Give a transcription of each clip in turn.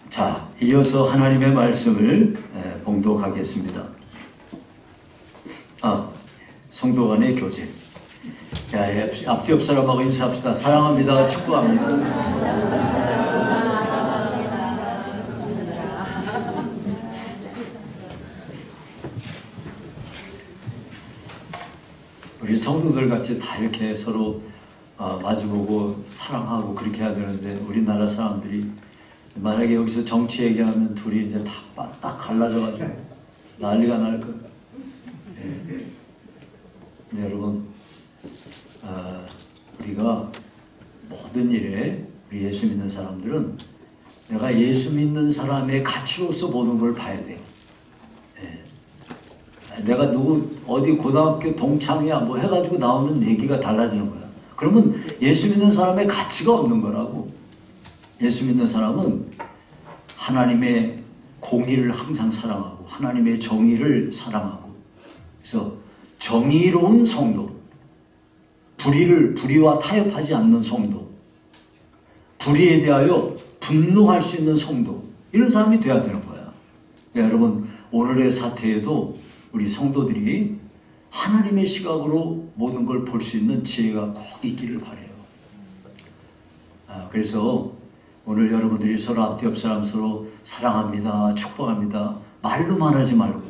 자, 이어서 하나님의 말씀을 봉독하겠습니다. 성도 간의 교제. 자, 앞뒤 옆 사람하고 인사합시다. 사랑합니다. 축복합니다. 우리 성도들 같이 다 이렇게 서로 마주보고 사랑하고 그렇게 해야 되는데, 우리나라 사람들이 만약에 여기서 정치 얘기하면 둘이 이제 딱 갈라져가지고 난리가 날 거예요. 네, 여러분, 우리가 모든 일에 우리 예수 믿는 사람들은 내가 예수 믿는 사람의 가치로서 보는 걸 봐야 돼요. 내가 누구 어디 고등학교 동창이야 뭐 해가지고 나오는 얘기가 달라지는 거야. 그러면 예수 믿는 사람의 가치가 없는 거라고. 예수 믿는 사람은 하나님의 공의를 항상 사랑하고 하나님의 정의를 사랑하고, 그래서 정의로운 성도, 불의와 타협하지 않는 성도, 불의에 대하여 분노할 수 있는 성도, 이런 사람이 돼야 되는 거야. 그러니까 여러분, 오늘의 사태에도 우리 성도들이 하나님의 시각으로 모든 걸 볼 수 있는 지혜가 꼭 있기를 바라요. 그래서 오늘 여러분들이 서로 앞뒤 옆 사람 서로 사랑합니다, 축복합니다, 말로만 하지 말고,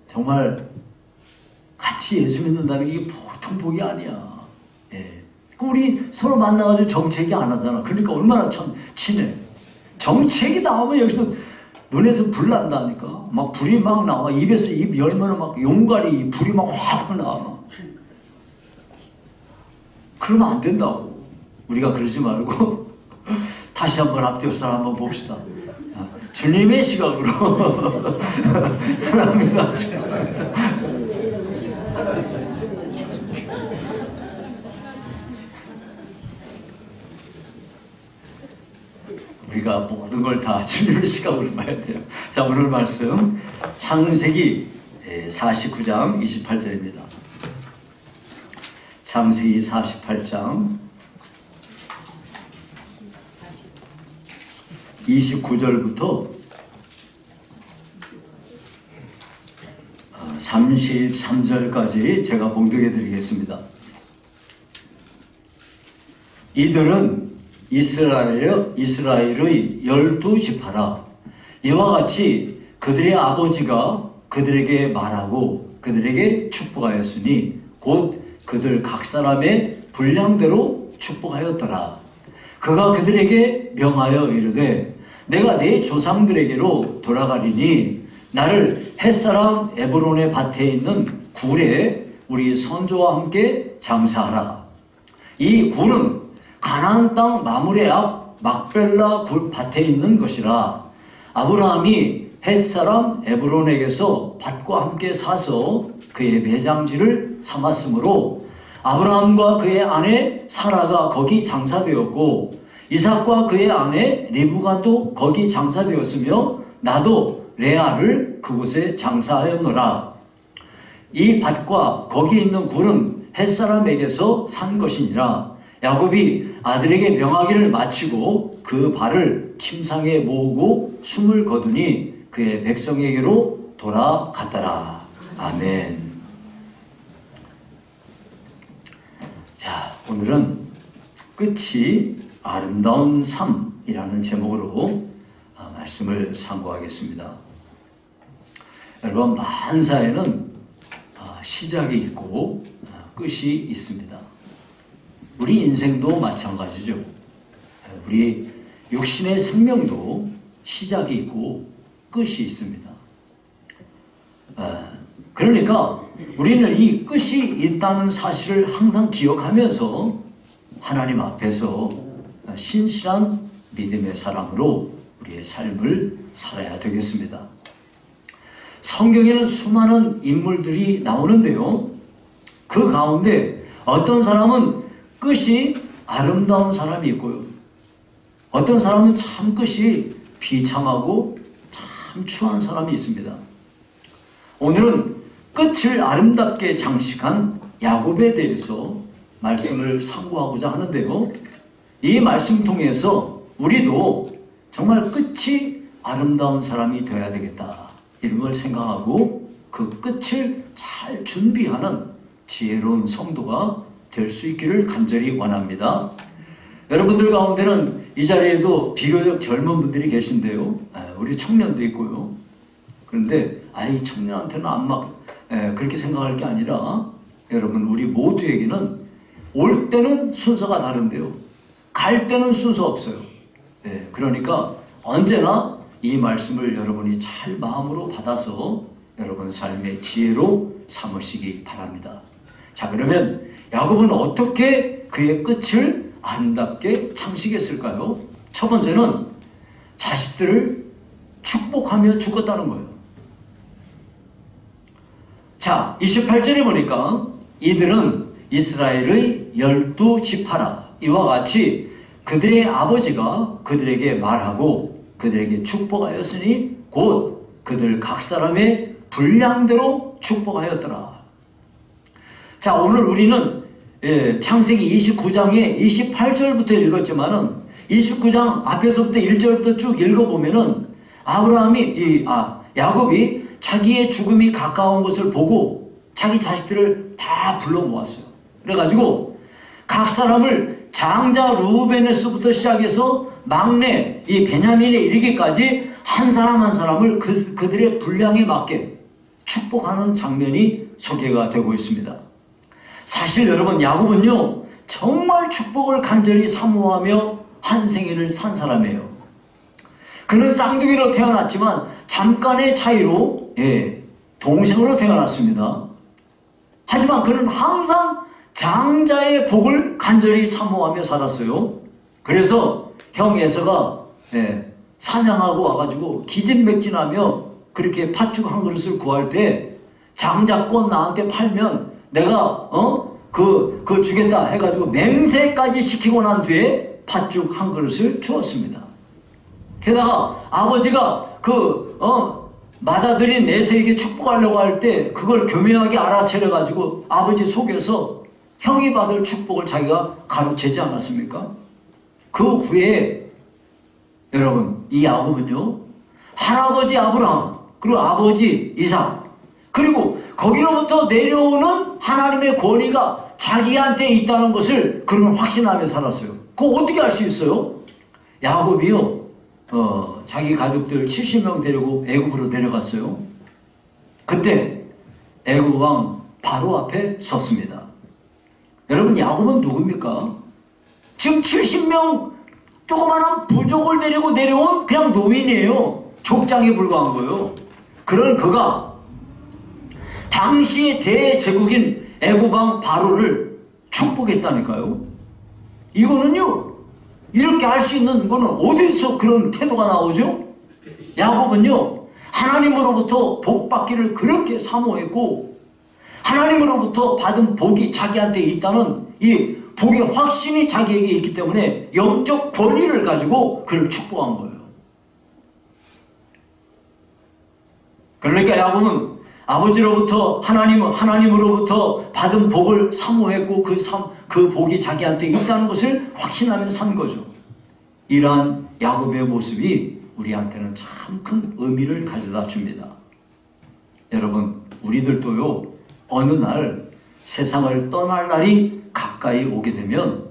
정말 같이 예수 믿는다는 게 보통 복이 아니야. 우리 서로 만나가지고 정책이 안 하잖아. 그러니까 얼마나 참 친해. 정책이 나오면 여기서 눈에서 불 난다니까. 막 불이 막 나와. 입에서 입 열면 막 용가리 불이 막 확 나와. 그러면 안 된다고. 우리가 그러지 말고 다시 한번 앞뒤 옆 사람 한번 봅시다. 주님의 시각으로 사랑합니다. 우리가 모든 걸 다 주님의 시각으로 봐야 돼요. 자, 오늘 말씀 창세기 49장 28절입니다. 창세기 48장 29절부터 33절까지 제가 봉독해 드리겠습니다. 이들은 이스라엘의 12지파라. 이와 같이 그들의 아버지가 그들에게 말하고 그들에게 축복하였으니 곧 그들 각 사람의 분량대로 축복하였더라. 그가 그들에게 명하여 이르되 내가 내 조상들에게로 돌아가리니 나를 햇사람 에브론의 밭에 있는 굴에 우리 선조와 함께 장사하라. 이 굴은 가나안 땅 마므레 앞 막벨라 굴 밭에 있는 것이라. 아브라함이 햇사람 에브론에게서 밭과 함께 사서 그의 매장지를 삼았으므로 아브라함과 그의 아내 사라가 거기 장사되었고 이삭과 그의 아내 리브가도 거기 장사되었으며 나도 레아를 그곳에 장사하였노라. 이 밭과 거기 있는 굴은 햇사람에게서 산 것이니라. 야곱이 아들에게 명하기를 마치고 그 발을 침상에 모으고 숨을 거두니 그의 백성에게로 돌아갔더라. 아멘. 자, 오늘은 끝이 아름다운 삶이라는 제목으로 말씀을 상고하겠습니다. 여러분, 만사에는 시작이 있고 끝이 있습니다. 우리 인생도 마찬가지죠. 우리 육신의 생명도 시작이 있고 끝이 있습니다. 그러니까 우리는 이 끝이 있다는 사실을 항상 기억하면서 하나님 앞에서 신실한 믿음의 사람으로 우리의 삶을 살아야 되겠습니다. 성경에는 수많은 인물들이 나오는데요, 그 가운데 어떤 사람은 끝이 아름다운 사람이 있고요, 어떤 사람은 참 끝이 비참하고 참 추한 사람이 있습니다. 오늘은 끝을 아름답게 장식한 야곱에 대해서 말씀을 상고하고자 하는데요, 이 말씀 통해서 우리도 정말 끝이 아름다운 사람이 되어야 되겠다, 이런 걸 생각하고 그 끝을 잘 준비하는 지혜로운 성도가 될 수 있기를 간절히 원합니다. 여러분들 가운데는 이 자리에도 비교적 젊은 분들이 계신데요, 우리 청년도 있고요. 그런데 이 청년한테는 그렇게 생각할 게 아니라, 여러분 우리 모두에게는 올 때는 순서가 다른데요, 갈 때는 순서 없어요. 그러니까 언제나 이 말씀을 여러분이 잘 마음으로 받아서 여러분 삶의 지혜로 삼으시기 바랍니다. 자, 그러면 야곱은 어떻게 그의 끝을 아름답게 창시했을까요? 첫 번째는 자식들을 축복하며 죽었다는 거예요. 자, 28절에 보니까 이들은 이스라엘의 12지파라, 이와 같이 그들의 아버지가 그들에게 말하고 그들에게 축복하였으니 곧 그들 각 사람의 분량대로 축복하였더라. 자, 오늘 우리는 창세기 29장에 28절부터 읽었지만은 29장 앞에서부터 1절부터 쭉 읽어보면은 야곱이 자기의 죽음이 가까운 것을 보고 자기 자식들을 다 불러 모았어요. 그래가지고 각 사람을 장자 루벤에서부터 시작해서 막내 이 베냐민에 이르기까지 한 사람 한 사람을 그들의 분량에 맞게 축복하는 장면이 소개가 되고 있습니다. 사실 여러분, 야곱은요 정말 축복을 간절히 사모하며 한 생애를 산 사람이에요. 그는 쌍둥이로 태어났지만 잠깐의 차이로 동생으로 태어났습니다. 하지만 그는 항상 장자의 복을 간절히 사모하며 살았어요. 그래서 형 에서가 사냥하고 와가지고 기진맥진하며 그렇게 팥죽 한 그릇을 구할 때 장자권 나한테 팔면 내가 그거 주겠다 해가지고 맹세까지 시키고 난 뒤에 팥죽 한 그릇을 주었습니다. 게다가 아버지가 맏아들인 에서에게 축복하려고 할 때 그걸 교묘하게 알아차려가지고 아버지 속에서 형이 받을 축복을 자기가 가로채지 않았습니까? 그 후에 여러분, 이 야곱은요 할아버지 아브라함, 그리고 아버지 이삭, 그리고 거기로부터 내려오는 하나님의 권위가 자기한테 있다는 것을 그는 확신하며 살았어요. 그거 어떻게 알 수 있어요? 야곱이요 자기 가족들 70명 데리고 애굽으로 내려갔어요. 그때 애굽 왕 바로 앞에 섰습니다. 여러분, 야곱은 누굽니까? 지금 70명 조그마한 부족을 데리고 내려온 그냥 노인이에요. 족장에 불과한 거예요. 그런 그가 당시 대제국인 애굽 왕 바로를 축복했다니까요. 이거는요, 이렇게 할 수 있는 거는 어디서 그런 태도가 나오죠? 야곱은요 하나님으로부터 복 받기를 그렇게 사모했고, 하나님으로부터 받은 복이 자기한테 있다는 이 복의 확신이 자기에게 있기 때문에 영적 권위를 가지고 그를 축복한 거예요. 그러니까 야곱은 아버지로부터 하나님으로부터 받은 복을 사모했고 그 복이 자기한테 있다는 것을 확신하며 산 거죠. 이러한 야곱의 모습이 우리한테는 참 큰 의미를 가져다 줍니다. 여러분, 우리들도요 어느 날 세상을 떠날 날이 가까이 오게 되면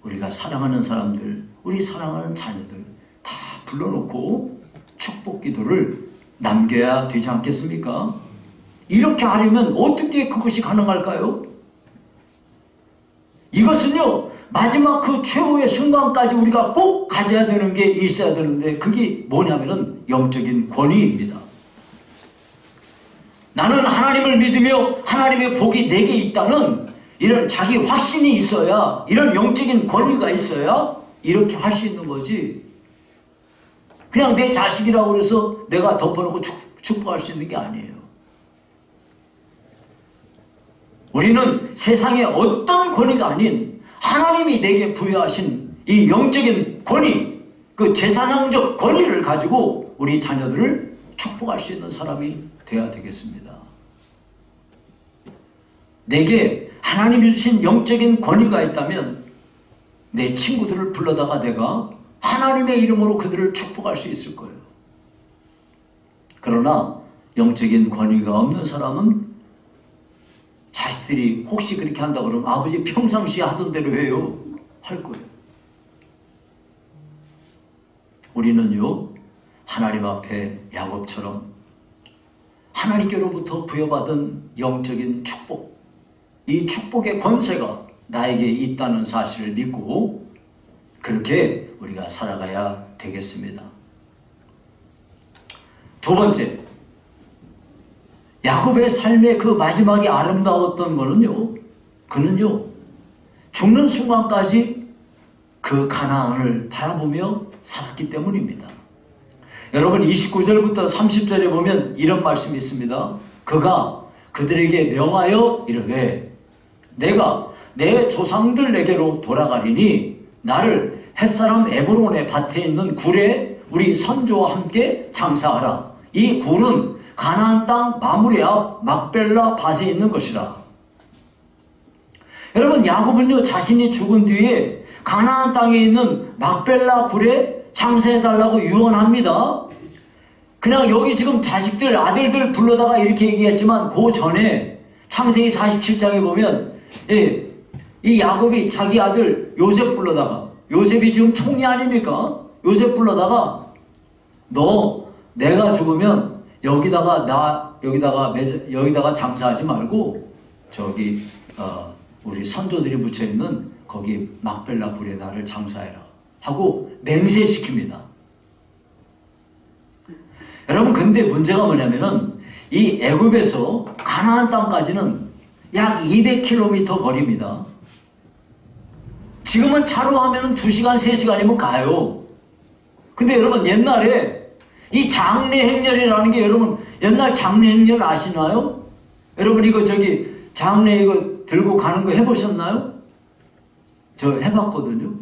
우리가 사랑하는 사람들, 우리 사랑하는 자녀들 다 불러놓고 축복 기도를 남겨야 되지 않겠습니까? 이렇게 하려면 어떻게 그것이 가능할까요? 이것은요 마지막 그 최후의 순간까지 우리가 꼭 가져야 되는 게 있어야 되는데, 그게 뭐냐면은 영적인 권위입니다. 나는 하나님을 믿으며 하나님의 복이 내게 있다는 이런 자기 확신이 있어야, 이런 영적인 권위가 있어야 이렇게 할 수 있는 거지, 그냥 내 자식이라고 해서 내가 덮어놓고 축복할 수 있는 게 아니에요. 우리는 세상에 어떤 권위가 아닌 하나님이 내게 부여하신 이 영적인 권위, 그 제사장적 권위를 가지고 우리 자녀들을 축복할 수 있는 사람이 되어야 되겠습니다. 내게 하나님이 주신 영적인 권위가 있다면 내 친구들을 불러다가 내가 하나님의 이름으로 그들을 축복할 수 있을 거예요. 그러나 영적인 권위가 없는 사람은 자식들이 혹시 그렇게 한다 그러면 아버지 평상시에 하던 대로 해요. 할 거예요. 우리는요, 하나님 앞에 야곱처럼 하나님께로부터 부여받은 영적인 축복, 이 축복의 권세가 나에게 있다는 사실을 믿고 그렇게 우리가 살아가야 되겠습니다. 두 번째, 야곱의 삶의 그 마지막이 아름다웠던 것은요, 그는요, 죽는 순간까지 그 가나안을 바라보며 살았기 때문입니다. 여러분 29절부터 30절에 보면 이런 말씀이 있습니다. 그가 그들에게 명하여 이르되 내가 내 조상들에게로 돌아가리니 나를 햇사람 에브론의 밭에 있는 굴에 우리 선조와 함께 장사하라. 이 굴은 가나안 땅 마므레 앞 막벨라 밭에 있는 것이라. 여러분 야곱은요 자신이 죽은 뒤에 가나안 땅에 있는 막벨라 굴에 장사해달라고 유언합니다. 그냥 여기 지금 자식들 아들들 불러다가 이렇게 얘기했지만 그 전에 창세기 47장에 보면 이 야곱이 자기 아들 요셉 불러다가, 요셉이 지금 총리 아닙니까? 요셉 불러다가 너 내가 죽으면 여기다가 장사하지 말고 저기 우리 선조들이 묻혀있는 거기 막벨라 굴에 나를 장사해라 하고 맹세시킵니다. 여러분 근데 문제가 뭐냐면은 이 애굽에서 가나안 땅까지는 약 200km 거리입니다. 지금은 차로 하면 2시간 3시간이면 가요. 근데 여러분 옛날에 이 장례행렬이라는 게 여러분 옛날 장례행렬 아시나요? 여러분 이거 저기 장례 이거 들고 가는 거 해보셨나요? 저 해봤거든요.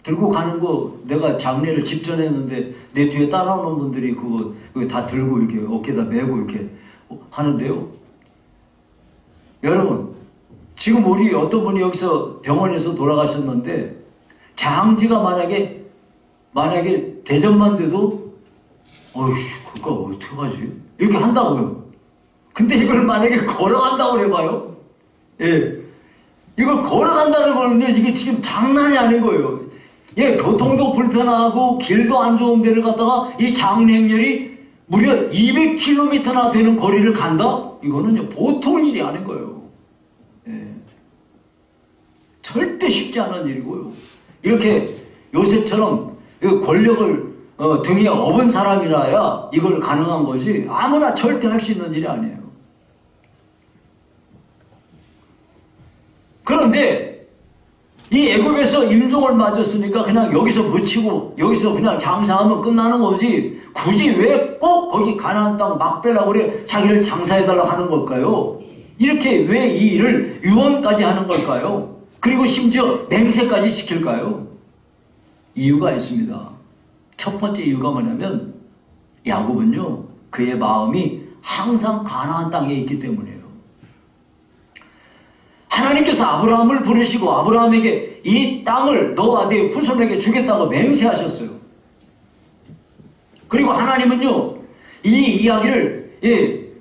들고 가는 거 내가 장례를 직전에 했는데 내 뒤에 따라오는 분들이 그거 다 들고 이렇게 어깨에다 메고 이렇게 하는데요. 여러분 지금 우리 어떤 분이 여기서 병원에서 돌아가셨는데 장지가 만약에 대전만 돼도 어휴 그거 어떡하지? 이렇게 한다고요. 근데 이걸 만약에 걸어간다고 해봐요. 예. 이걸 걸어간다는 거는요, 이게 지금 장난이 아닌 거예요. 예, 교통도 불편하고 길도 안 좋은 데를 갔다가 이 장례행렬이 무려 200km나 되는 거리를 간다? 이거는요, 보통 일이 아닌 거예요. 예. 절대 쉽지 않은 일이고요. 이렇게 요셉처럼 권력을 등에 업은 사람이라야 이걸 가능한 거지 아무나 절대 할 수 있는 일이 아니에요. 그런데 이 애굽에서 임종을 맞았으니까 그냥 여기서 묻히고 여기서 그냥 장사하면 끝나는 거지 굳이 왜 꼭 거기 가나안 땅 막벨라 굴에 자기를 장사해달라고 하는 걸까요? 이렇게 왜 이 일을 유언까지 하는 걸까요? 그리고 심지어 맹세까지 시킬까요? 이유가 있습니다. 첫 번째 이유가 뭐냐면 야곱은요 그의 마음이 항상 가나안 땅에 있기 때문이에요. 하나님께서 아브라함을 부르시고 아브라함에게 이 땅을 너와 네 후손에게 주겠다고 맹세하셨어요. 그리고 하나님은요 이 이야기를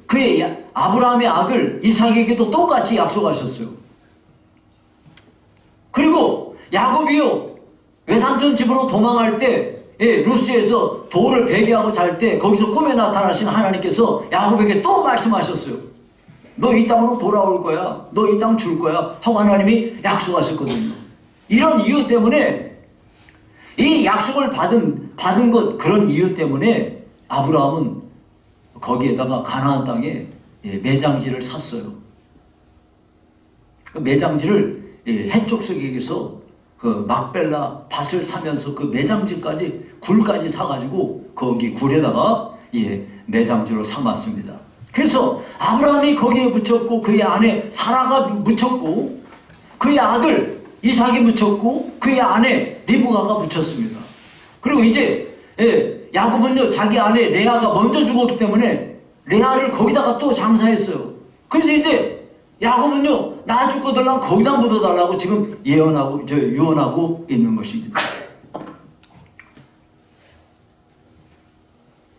그의 아브라함의 아들 이삭에게도 똑같이 약속하셨어요. 그리고 야곱이요 외삼촌 집으로 도망할 때 루스에서 돌을 베개하고 잘 때 거기서 꿈에 나타나신 하나님께서 야곱에게 또 말씀하셨어요. 너 이 땅으로 돌아올 거야. 너 이 땅 줄 거야. 하고 하나님이 약속하셨거든요. 이런 이유 때문에 이 약속을 받은 것 그런 이유 때문에 아브라함은 거기에다가 가나안 땅에 매장지를 샀어요. 그 매장지를 해족석에게서 그 막벨라 밭을 사면서 그 매장지까지 굴까지 사가지고 거기 굴에다가 매장지로 삼았습니다. 그래서 아브라함이 거기에 묻혔고 그의 아내 사라가 묻혔고 그의 아들 이삭이 묻혔고 그의 아내 리브가가 묻혔습니다. 그리고 이제 야곱은요 자기 아내 레아가 먼저 죽었기 때문에 레아를 거기다가 또 장사했어요. 그래서 이제 야곱은요, 나 죽고 들라면 거기다 묻어달라고 지금 유언하고 있는 것입니다.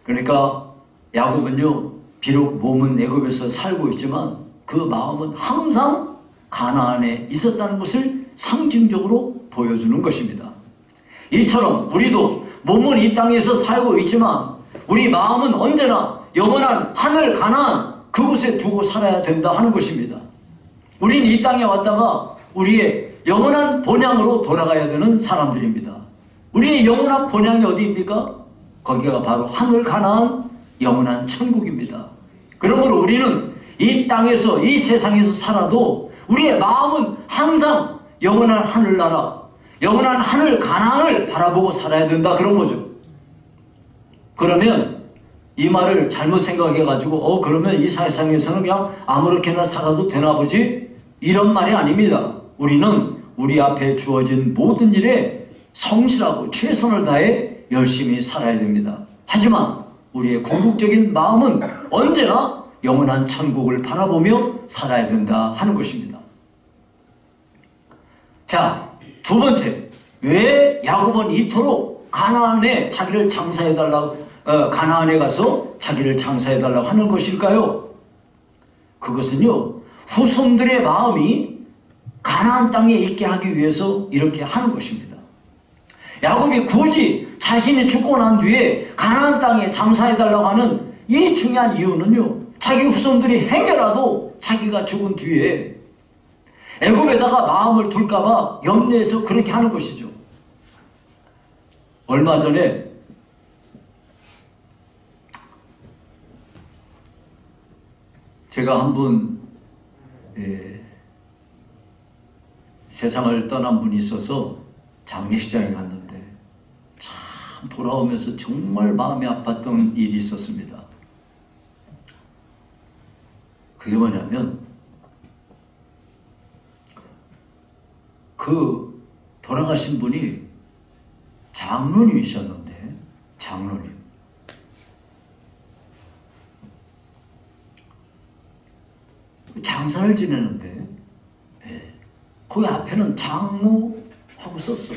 그러니까 야곱은요, 비록 몸은 애굽에서 살고 있지만 그 마음은 항상 가나안에 있었다는 것을 상징적으로 보여주는 것입니다. 이처럼 우리도 몸은 이 땅에서 살고 있지만 우리 마음은 언제나 영원한 하늘 가나안 그곳에 두고 살아야 된다 하는 것입니다. 우리는 이 땅에 왔다가 우리의 영원한 본향으로 돌아가야 되는 사람들입니다. 우리의 영원한 본향이 어디입니까? 거기가 바로 하늘 가나안 영원한 천국입니다. 그러므로 우리는 이 땅에서 이 세상에서 살아도 우리의 마음은 항상 영원한 하늘나라, 영원한 하늘 가나안을 바라보고 살아야 된다 그런 거죠. 그러면 이 말을 잘못 생각해가지고 그러면 이 세상에서는 그냥 아무렇게나 살아도 되나 보지? 이런 말이 아닙니다. 우리는 우리 앞에 주어진 모든 일에 성실하고 최선을 다해 열심히 살아야 됩니다. 하지만 우리의 궁극적인 마음은 언제나 영원한 천국을 바라보며 살아야 된다 하는 것입니다. 자, 두 번째, 왜 야곱은 이토록 가나안에 자기를 장사해달라고 가나안에 가서 자기를 장사해달라고 하는 것일까요? 그것은요, 후손들의 마음이 가나안 땅에 있게 하기 위해서 이렇게 하는 것입니다. 야곱이 굳이 자신이 죽고 난 뒤에 가나안 땅에 장사해달라고 하는 이 중요한 이유는요, 자기 후손들이 행여라도 자기가 죽은 뒤에 애굽에다가 마음을 둘까봐 염려해서 그렇게 하는 것이죠. 얼마 전에 제가 한 분 세상을 떠난 분이 있어서 장례식장에 갔는데 참 돌아오면서 정말 마음이 아팠던 일이 있었습니다. 그게 뭐냐면 그 돌아가신 분이 장로님이셨는데 장로님 장사를 지내는데 거기 앞에는 장로하고 썼어.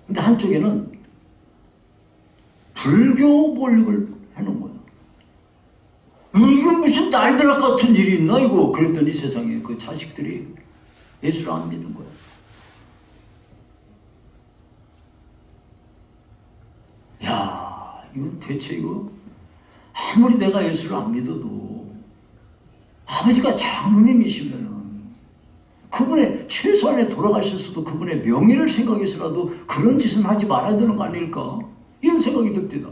근데 한쪽에는 불교 볼릭을 해놓은 거야. 이게 무슨 날벼락 같은 일이 있나 이거. 그랬더니 세상에 그 자식들이 예수를 안 믿는 거야. 야, 이건 대체 이거 아무리 내가 예수를 안 믿어도 아버지가 장로님이시면은 그분의 최소한에 돌아가셨어도 그분의 명예를 생각해서라도 그런 짓은 하지 말아야 되는 거 아닐까? 이런 생각이 듭니다.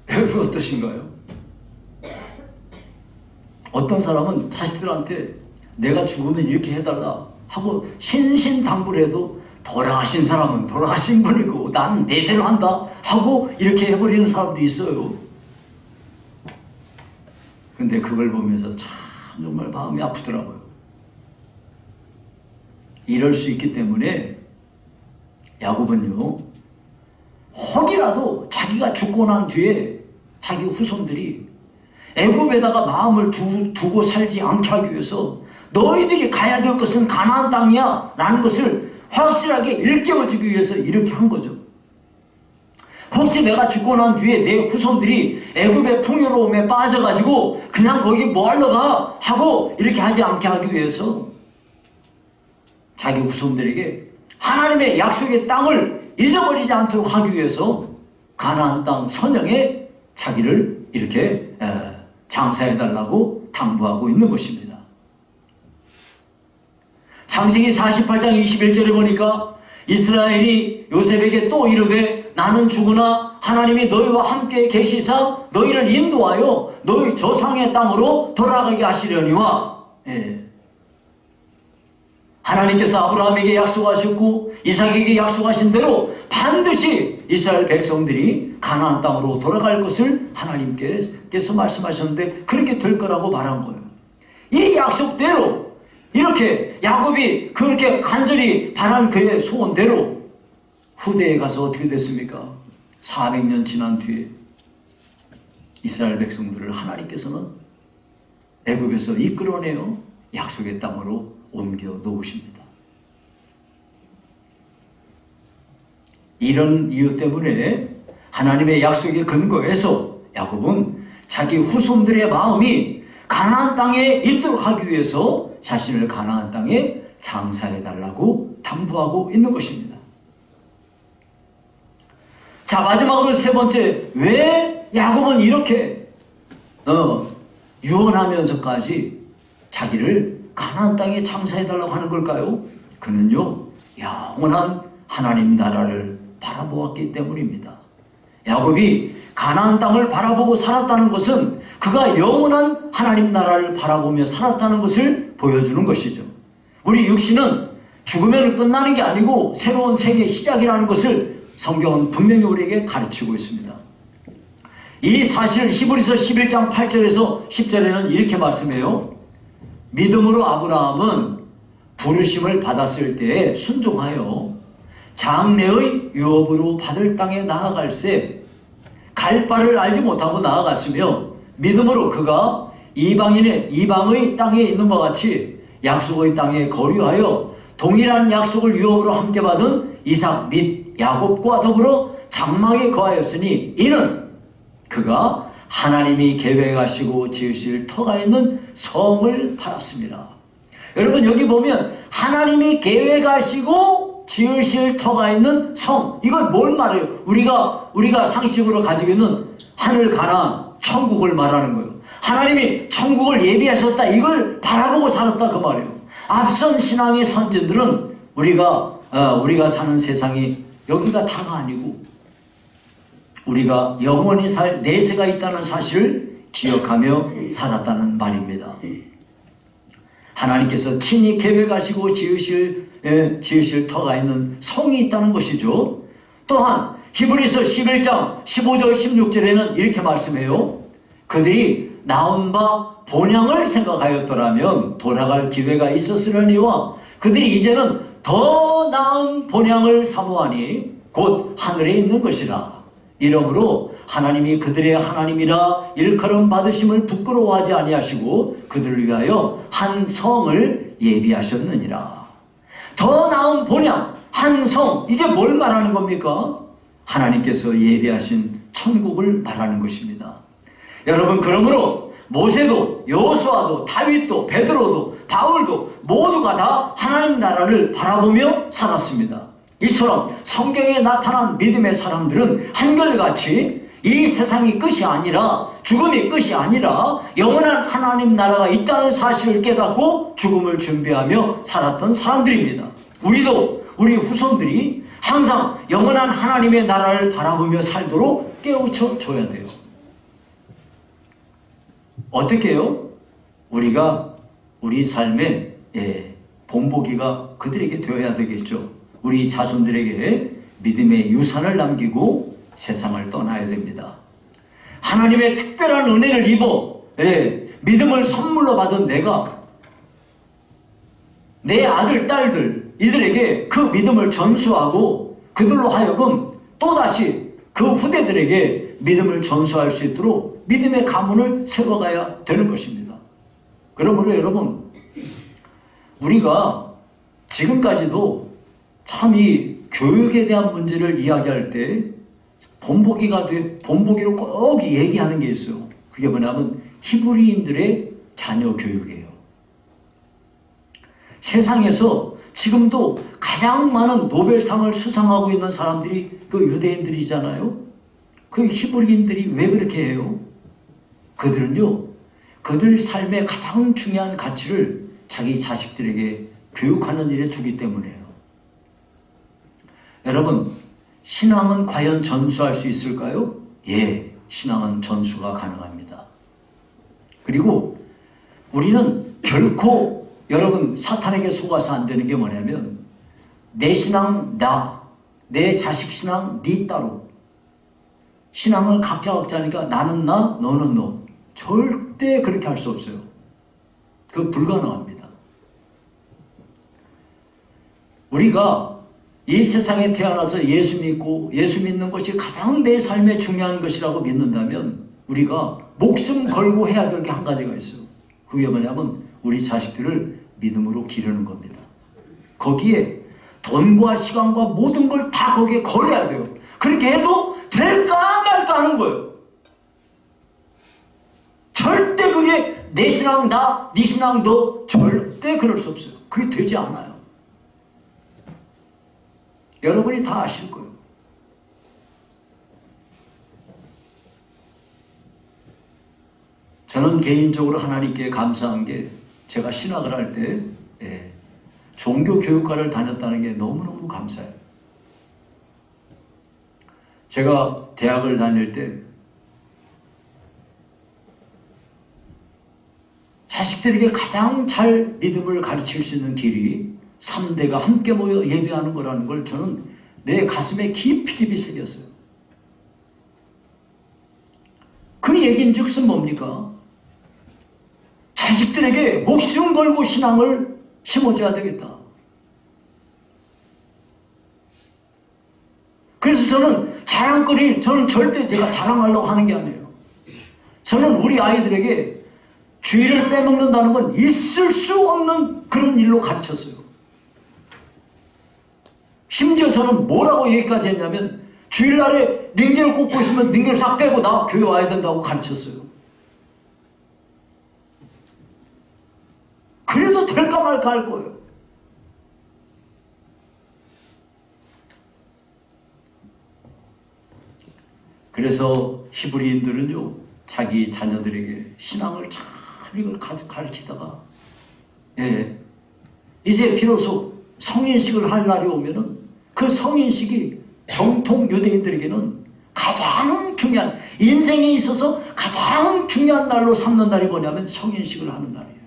여러분 어떠신가요? 어떤 사람은 자식들한테 내가 죽으면 이렇게 해달라 하고 신신당부를 해도 돌아가신 사람은 돌아가신 분이고 나는 내대로 한다 하고 이렇게 해버리는 사람도 있어요. 근데 그걸 보면서 참 정말 마음이 아프더라고요. 이럴 수 있기 때문에 야곱은요, 혹이라도 자기가 죽고 난 뒤에 자기 후손들이 애굽에다가 마음을 두고 살지 않게 하기 위해서 너희들이 가야 될 것은 가나안 땅이야 라는 것을 확실하게 일깨워주기 위해서 이렇게 한 거죠. 혹시 내가 죽고 난 뒤에 내 후손들이 애굽의 풍요로움에 빠져가지고 그냥 거기 뭐 하러 가 하고 이렇게 하지 않게 하기 위해서 자기 후손들에게 하나님의 약속의 땅을 잊어버리지 않도록 하기 위해서 가나안 땅 선영에 자기를 이렇게 장사해달라고 당부하고 있는 것입니다. 창세기 48장 21절에 보니까 이스라엘이 요셉에게 또 이르되 나는 죽으나 하나님이 너희와 함께 계시사 너희를 인도하여 너희 조상의 땅으로 돌아가게 하시려니와. 하나님께서 아브라함에게 약속하셨고 이삭에게 약속하신 대로 반드시 이스라엘 백성들이 가나안 땅으로 돌아갈 것을 하나님께서 말씀하셨는데 그렇게 될 거라고 말한 거예요. 이 약속대로 이렇게 야곱이 그렇게 간절히 바란 그의 소원대로 후대에 가서 어떻게 됐습니까? 400년 지난 뒤에 이스라엘 백성들을 하나님께서는 애굽에서 이끌어내어 약속의 땅으로 옮겨 놓으십니다. 이런 이유 때문에 하나님의 약속의 근거에서 야곱은 자기 후손들의 마음이 가나안 땅에 있도록 하기 위해서 자신을 가나안 땅에 장사해달라고 당부하고 있는 것입니다. 자, 마지막으로 세 번째, 왜 야곱은 이렇게 유언하면서까지 자기를 가나안 땅에 장사해달라고 하는 걸까요? 그는요, 영원한 하나님 나라를 바라보았기 때문입니다. 야곱이 가나안 땅을 바라보고 살았다는 것은 그가 영원한 하나님 나라를 바라보며 살았다는 것을 보여주는 것이죠. 우리 육신은 죽으면 끝나는 게 아니고 새로운 세계의 시작이라는 것을 성경은 분명히 우리에게 가르치고 있습니다. 이 사실을 히브리서 11장 8절에서 10절에는 이렇게 말씀해요. 믿음으로 아브라함은 부르심을 받았을 때에 순종하여 장래의 유업으로 받을 땅에 나아갈새 갈 바를 알지 못하고 나아갔으며 믿음으로 그가 이방의 땅에 있는 것 같이 약속의 땅에 거류하여 동일한 약속을 유업으로 함께 받은 이삭 및 야곱과 더불어 장막에 거하였으니 이는 그가 하나님이 계획하시고 지으실 터가 있는 성을 팔았습니다. 여러분, 여기 보면 하나님이 계획하시고 지으실 터가 있는 성, 이걸 뭘 말해요? 우리가 상식으로 가지고 있는 하늘 가나안 천국을 말하는 거예요. 하나님이 천국을 예비하셨다, 이걸 바라보고 살았다, 그 말이에요. 앞선 신앙의 선진들은 우리가 사는 세상이 여기가 다가 아니고 우리가 영원히 살 내세가 있다는 사실을 기억하며 살았다는 말입니다. 하나님께서 친히 계획하시고 지으실 터가 있는 성이 있다는 것이죠. 또한 히브리서 11장 15절 16절에는 이렇게 말씀해요. 그들이 나온 바 본향을 생각하였더라면 돌아갈 기회가 있었으려니와 그들이 이제는 더 나은 본향을 사모하니 곧 하늘에 있는 것이라. 이러므로 하나님이 그들의 하나님이라 일컬음 받으심을 부끄러워하지 아니하시고 그들을 위하여 한 성을 예비하셨느니라. 더 나은 본향, 한 성, 이게 뭘 말하는 겁니까? 하나님께서 예비하신 천국을 말하는 것입니다. 여러분, 그러므로 모세도 여호수아도 다윗도 베드로도 바울도 모두가 다 하나님 나라를 바라보며 살았습니다. 이처럼 성경에 나타난 믿음의 사람들은 한결같이 이 세상이 끝이 아니라 죽음이 끝이 아니라 영원한 하나님 나라가 있다는 사실을 깨닫고 죽음을 준비하며 살았던 사람들입니다. 우리 후손들이 항상 영원한 하나님의 나라를 바라보며 살도록 깨우쳐 줘야 돼요. 어떻게 해요? 우리가 우리 삶에 본보기가 그들에게 되어야 되겠죠. 우리 자손들에게 믿음의 유산을 남기고 세상을 떠나야 됩니다. 하나님의 특별한 은혜를 입어 믿음을 선물로 받은 내가 내 아들, 딸들 이들에게 그 믿음을 전수하고 그들로 하여금 또다시 그 후대들에게 믿음을 전수할 수 있도록 믿음의 가문을 세워가야 되는 것입니다. 그러므로 여러분, 우리가 지금까지도 참 이 교육에 대한 문제를 이야기할 때 본보기로 꼭 얘기하는 게 있어요. 그게 뭐냐면 히브리인들의 자녀 교육이에요. 세상에서 지금도 가장 많은 노벨상을 수상하고 있는 사람들이 그 유대인들이잖아요. 그 히브리인들이 왜 그렇게 해요? 그들은요, 그들 삶의 가장 중요한 가치를 자기 자식들에게 교육하는 일에 두기 때문이에요. 여러분, 신앙은 과연 전수할 수 있을까요? 예, 신앙은 전수가 가능합니다. 그리고 우리는 결코 여러분 사탄에게 속아서 안 되는 게 뭐냐면 내 신앙 나, 내 자식 신앙 니 따로. 신앙을 각자니까 나는 나, 너는 너. 절대 그렇게 할 수 없어요. 그거 불가능합니다. 우리가 이 세상에 태어나서 예수 믿고 예수 믿는 것이 가장 내 삶에 중요한 것이라고 믿는다면 우리가 목숨 걸고 해야 될 게 한 가지가 있어요. 그게 뭐냐면 우리 자식들을 믿음으로 기르는 겁니다. 거기에 돈과 시간과 모든 걸 다 거기에 걸어야 돼요. 그렇게 해도 될까 말까 하는 거예요. 절대 그게 내 신앙 나, 네 신앙 너, 절대 그럴 수 없어요. 그게 되지 않아요. 여러분이 다 아실 거예요. 저는 개인적으로 하나님께 감사한 게 제가 신학을 할 때 종교교육과를 다녔다는 게 너무너무 감사해요. 제가 대학을 다닐 때 자식들에게 가장 잘 믿음을 가르칠 수 있는 길이 3대가 함께 모여 예배하는 거라는 걸 저는 내 가슴에 깊이 깊이 새겼어요. 그 얘기인즉슨 뭡니까? 자식들에게 목숨 걸고 신앙을 심어줘야 되겠다. 그래서 저는 저는 절대 제가 자랑하려고 하는 게 아니에요. 저는 우리 아이들에게 주일을 빼먹는다는 건 있을 수 없는 그런 일로 가르쳤어요. 심지어 저는 뭐라고 얘기까지 했냐면 주일날에 링겔을 꽂고 있으면 링겔 싹 빼고 나 교회 와야 된다고 가르쳤어요. 그래도 될까 말까 할 거예요. 그래서 히브리인들은요 자기 자녀들에게 신앙을 잘 이걸 가르치다가 이제 비로소 성인식을 할 날이 오면은 그 성인식이 정통 유대인들에게는 가장 중요한 인생에 있어서 가장 중요한 날로 삼는 날이 뭐냐면 성인식을 하는 날이에요.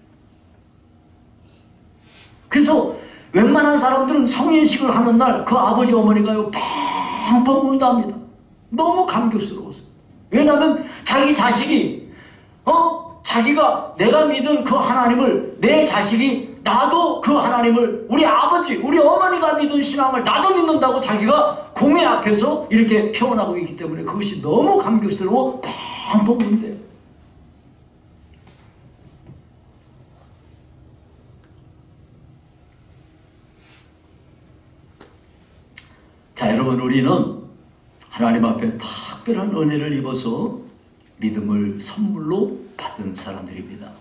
그래서 웬만한 사람들은 성인식을 하는 날 그 아버지 어머니가요 펑펑 운답니다. 너무 감격스러워서. 왜냐하면 자기 자식이 자기가 내가 믿은 그 하나님을 내 자식이 나도 그 하나님을 우리 아버지 우리 어머니가 믿은 신앙을 나도 믿는다고 자기가 공회 앞에서 이렇게 표현하고 있기 때문에 그것이 너무 감격스러워 펑펑 운대요. 자, 여러분 우리는 하나님 앞에 특별한 은혜를 입어서 믿음을 선물로 받은 사람들입니다.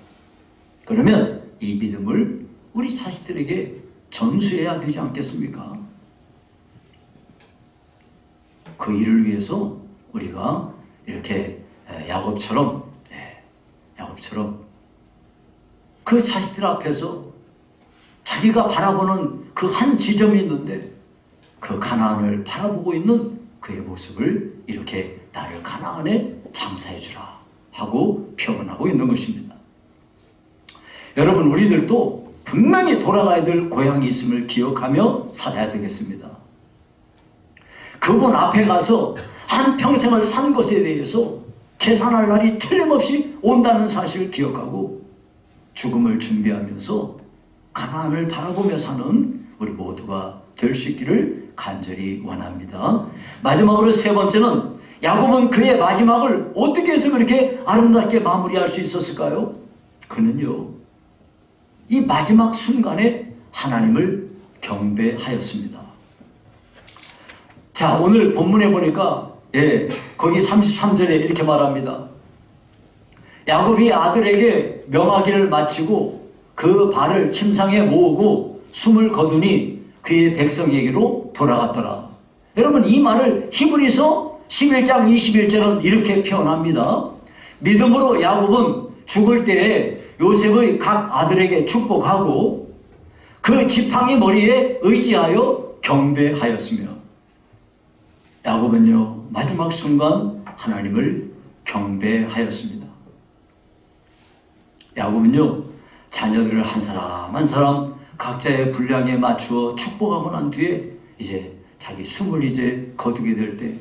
그러면 이 믿음을 우리 자식들에게 전수해야 되지 않겠습니까? 그 일을 위해서 우리가 이렇게 야곱처럼 그 자식들 앞에서 자기가 바라보는 그 한 지점이 있는데 그 가나안을 바라보고 있는 그의 모습을 이렇게 나를 가나안에 장사해 주라 하고 표현하고 있는 것입니다. 여러분 우리들도 분명히 돌아가야 될 고향이 있음을 기억하며 살아야 되겠습니다. 그분 앞에 가서 한평생을 산 것에 대해서 계산할 날이 틀림없이 온다는 사실을 기억하고 죽음을 준비하면서 가나안을 바라보며 사는 우리 모두가 될 수 있기를 간절히 원합니다. 마지막으로 세 번째는 야곱은 그의 마지막을 어떻게 해서 그렇게 아름답게 마무리할 수 있었을까요? 그는요 이 마지막 순간에 하나님을 경배하였습니다. 자, 오늘 본문에 보니까 거기 33절에 이렇게 말합니다. 야곱이 아들에게 명하기를 마치고 그 발을 침상에 모으고 숨을 거두니 그의 백성에게로 돌아갔더라. 여러분 이 말을 히브리서 11장 21절은 이렇게 표현합니다. 믿음으로 야곱은 죽을 때에 요셉의 각 아들에게 축복하고 그 지팡이 머리에 의지하여 경배하였으며 야곱은요 마지막 순간 하나님을 경배하였습니다. 야곱은요 자녀들을 한 사람 한 사람 각자의 분량에 맞추어 축복하고 난 뒤에 이제 자기 숨을 이제 거두게 될 때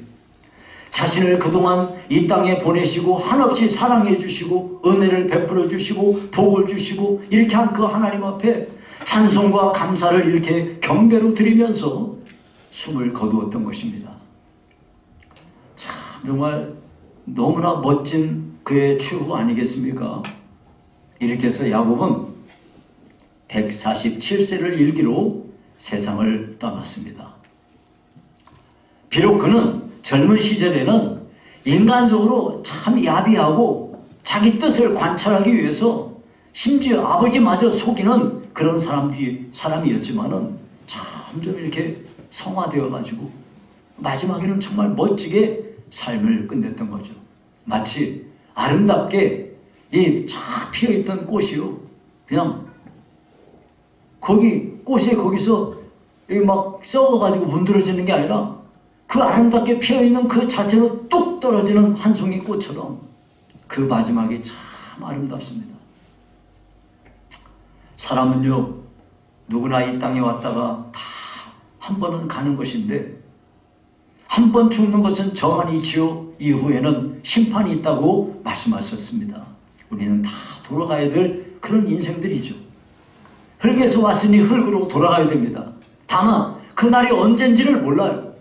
자신을 그동안 이 땅에 보내시고 한없이 사랑해 주시고 은혜를 베풀어 주시고 복을 주시고 이렇게 한 그 하나님 앞에 찬송과 감사를 이렇게 경배로 드리면서 숨을 거두었던 것입니다. 참 정말 너무나 멋진 그의 최후 아니겠습니까? 이렇게 해서 야곱은 147세를 일기로 세상을 떠났습니다. 비록 그는 젊은 시절에는 인간적으로 참 야비하고 자기 뜻을 관철하기 위해서 심지어 아버지마저 속이는 그런 사람이었지만은 점점 이렇게 성화되어 가지고 마지막에는 정말 멋지게 삶을 끝냈던 거죠. 마치 아름답게 이 쫙 피어있던 꽃이요, 그냥 꽃에 거기서 막 썩어가지고 문드러지는 게 아니라 그 아름답게 피어있는 그 자체로 뚝 떨어지는 한 송이 꽃처럼 그 마지막이 참 아름답습니다. 사람은요, 누구나 이 땅에 왔다가 다 한 번은 가는 것인데, 한 번 죽는 것은 정한 이치요, 이후에는 심판이 있다고 말씀하셨습니다. 우리는 다 돌아가야 될 그런 인생들이죠. 흙에서 왔으니 흙으로 돌아가야 됩니다. 다만 그날이 언젠지를 몰라요.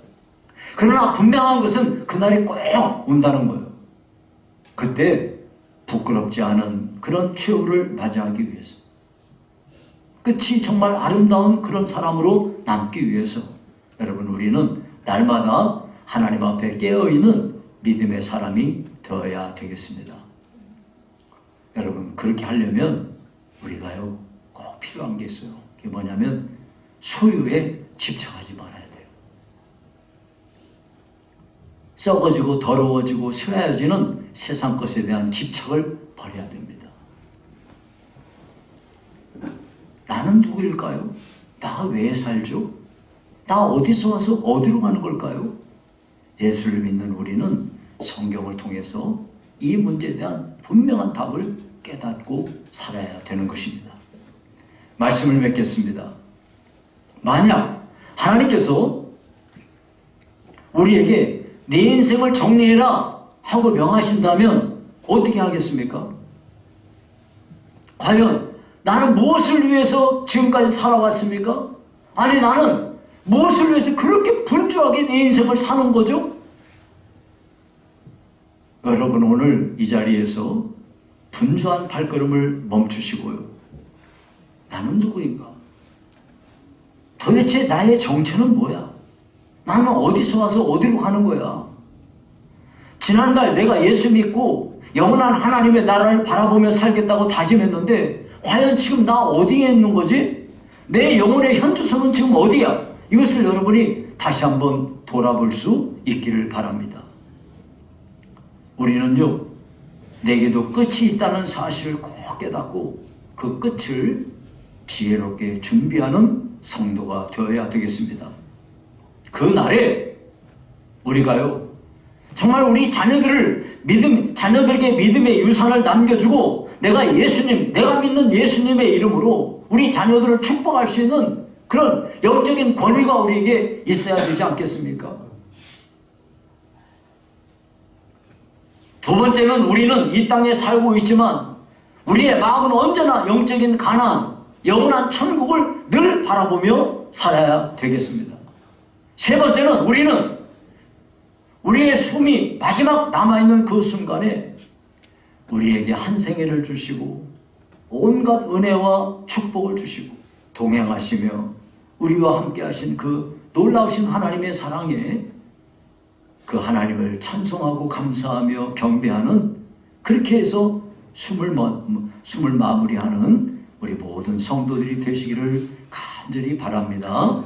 그러나 분명한 것은 그날이 꼭 온다는 거예요. 그때 부끄럽지 않은 그런 최후를 맞이하기 위해서, 끝이 정말 아름다운 그런 사람으로 남기 위해서 여러분, 우리는 날마다 하나님 앞에 깨어있는 믿음의 사람이 되어야 되겠습니다. 여러분, 그렇게 하려면 우리가요 꼭 필요한 게 있어요. 그게 뭐냐면 소유에 집착하지 말아야 돼요. 썩어지고 더러워지고 쇠하여지는 세상 것에 대한 집착을 버려야 됩니다. 나는 누구일까요? 나 왜 살죠? 나 어디서 와서 어디로 가는 걸까요? 예수를 믿는 우리는 성경을 통해서 이 문제에 대한 분명한 답을 깨닫고 살아야 되는 것입니다. 말씀을 맺겠습니다. 만약 하나님께서 우리에게 내 인생을 정리해라 하고 명하신다면 어떻게 하겠습니까? 과연 나는 무엇을 위해서 지금까지 살아왔습니까? 아니, 나는 무엇을 위해서 그렇게 분주하게 내 인생을 사는 거죠? 여러분, 오늘 이 자리에서 분주한 발걸음을 멈추시고요, 나는 누구인가? 도대체 나의 정체는 뭐야? 나는 어디서 와서 어디로 가는 거야? 지난달 내가 예수 믿고 영원한 하나님의 나라를 바라보며 살겠다고 다짐했는데 과연 지금 나 어디에 있는 거지? 내 영혼의 현주소는 지금 어디야? 이것을 여러분이 다시 한번 돌아볼 수 있기를 바랍니다. 우리는요, 내게도 끝이 있다는 사실을 꼭 깨닫고 그 끝을 지혜롭게 준비하는 성도가 되어야 되겠습니다. 그 날에 우리가요, 정말 우리 자녀들에게 믿음의 유산을 남겨주고 내가 믿는 예수님의 이름으로 우리 자녀들을 축복할 수 있는 그런 영적인 권위가 우리에게 있어야 되지 않겠습니까? 두 번째는, 우리는 이 땅에 살고 있지만 우리의 마음은 언제나 영적인 가나안, 영원한 천국을 늘 바라보며 살아야 되겠습니다. 세 번째는, 우리는 우리의 숨이 마지막 남아있는 그 순간에 우리에게 한 생애를 주시고 온갖 은혜와 축복을 주시고 동행하시며 우리와 함께 하신 그 놀라우신 하나님의 사랑에 그 하나님을 찬송하고 감사하며 경배하는, 그렇게 해서 숨을 마무리하는 우리 모든 성도들이 되시기를 간절히 바랍니다.